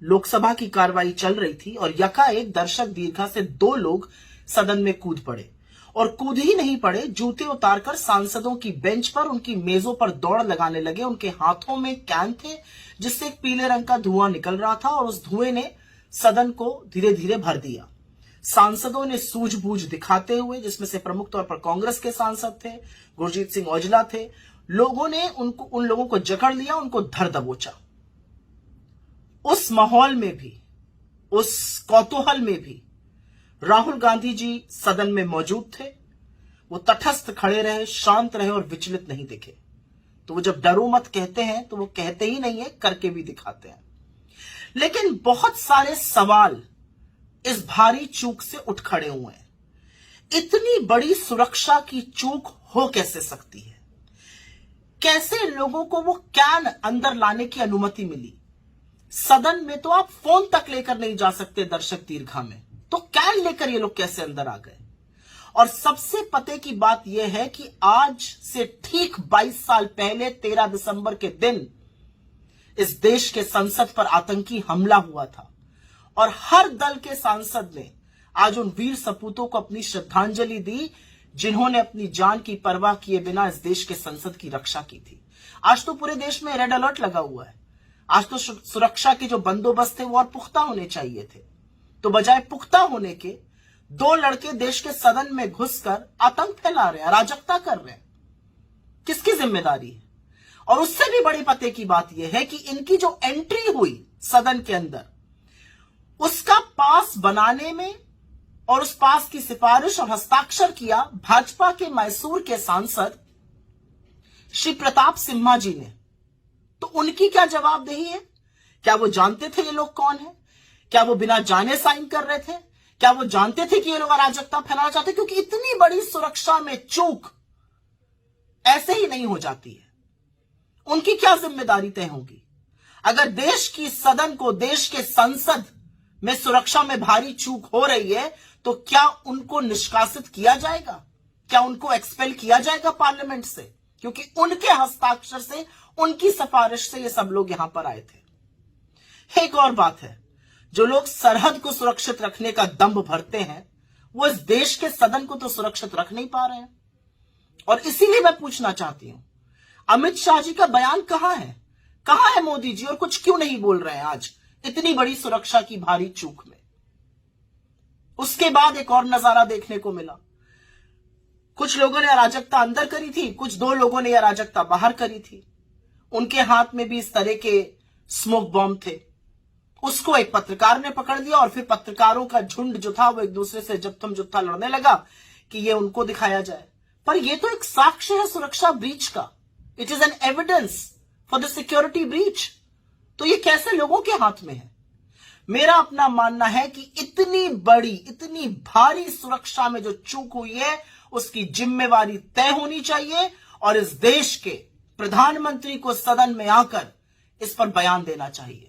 लोकसभा की कार्रवाई चल रही थी और यकाएक दर्शक दीर्घा से 2 लोग सदन में कूद पड़े और कूद ही नहीं पड़े, जूते उतारकर सांसदों की बेंच पर, उनकी मेजों पर दौड़ लगाने लगे। उनके हाथों में कैन थे जिससे एक पीले रंग का धुआं निकल रहा था और उस धुएं ने सदन को धीरे धीरे भर दिया। सांसदों ने सूझबूझ दिखाते हुए, जिसमें से प्रमुख तौर पर कांग्रेस के सांसद थे, गुरजीत सिंह औजला थे, लोगों ने उन लोगों को जकड़ लिया, उनको धर दबोचा। उस माहौल में भी, उस कौतूहल में भी राहुल गांधी जी सदन में मौजूद थे। वो तटस्थ खड़े रहे, शांत रहे और विचलित नहीं दिखे। तो वो जब डरो मत कहते हैं तो वो कहते ही नहीं है, करके भी दिखाते हैं। लेकिन बहुत सारे सवाल इस भारी चूक से उठ खड़े हुए हैं। इतनी बड़ी सुरक्षा की चूक हो कैसे सकती है? कैसे लोगों को वो कैन अंदर लाने की अनुमति मिली? सदन में तो आप फोन तक लेकर नहीं जा सकते दर्शक दीर्घा में, तो कैन लेकर ये लोग कैसे अंदर आ गए? और सबसे पते की बात यह है कि आज से ठीक 22 साल पहले 13 दिसंबर के दिन इस देश के संसद पर आतंकी हमला हुआ था और हर दल के सांसद ने आज उन वीर सपूतों को अपनी श्रद्धांजलि दी जिन्होंने अपनी जान की परवाह किए बिना इस देश के संसद की रक्षा की थी। आज तो पूरे देश में रेड अलर्ट लगा हुआ है। आज तो सुरक्षा के जो बंदोबस्त थे वो और पुख्ता होने चाहिए थे। तो बजाय पुख्ता होने के 2 लड़के देश के सदन में घुसकर आतंक फैला रहे हैं, अराजकता कर रहे हैं। किसकी जिम्मेदारी है? और उससे भी बड़ी पते की बात यह है कि इनकी जो एंट्री हुई सदन के अंदर, उसका पास बनाने में और उस पास की सिफारिश और हस्ताक्षर किया भाजपा के मैसूर के सांसद श्री प्रताप सिम्हा जी ने। तो उनकी क्या जवाबदेही है? क्या वो जानते थे ये लोग कौन है? क्या वो बिना जाने साइन कर रहे थे? क्या वो जानते थे कि ये लोग अराजकता फैलाना चाहते? क्योंकि इतनी बड़ी सुरक्षा में चूक ऐसे ही नहीं हो जाती है। उनकी क्या जिम्मेदारी तय होगी? अगर देश की सदन को, देश के संसद में सुरक्षा में भारी चूक हो रही है तो क्या उनको निष्कासित किया जाएगा? क्या उनको एक्सपेल किया जाएगा पार्लियामेंट से? क्योंकि उनके हस्ताक्षर से, उनकी सिफारिश से ये सब लोग यहां पर आए थे। एक और बात है, जो लोग सरहद को सुरक्षित रखने का दंभ भरते हैं वो इस देश के सदन को तो सुरक्षित रख नहीं पा रहे हैं। और इसीलिए मैं पूछना चाहती हूं, अमित शाह जी का बयान कहां है? कहां है मोदी जी? और कुछ क्यों नहीं बोल रहे हैं आज इतनी बड़ी सुरक्षा की भारी चूक में? उसके बाद एक और नजारा देखने को मिला। कुछ लोगों ने अराजकता अंदर करी थी, कुछ 2 लोगों ने अराजकता बाहर करी थी। उनके हाथ में भी इस तरह के स्मोक बॉम्ब थे। उसको एक पत्रकार ने पकड़ लिया और फिर पत्रकारों का झुंड जो था वो एक दूसरे से जब तुम जुत्था लड़ने लगा कि ये उनको दिखाया जाए। पर ये तो एक साक्ष्य है सुरक्षा ब्रीच का। It is an evidence for the security breach. तो ये कैसे लोगों के हाथ में है? मेरा अपना मानना है कि इतनी बड़ी, इतनी भारी सुरक्षा में जो चूक हुई है उसकी जिम्मेवारी तय होनी चाहिए और इस देश के प्रधानमंत्री को सदन में आकर इस पर बयान देना चाहिए।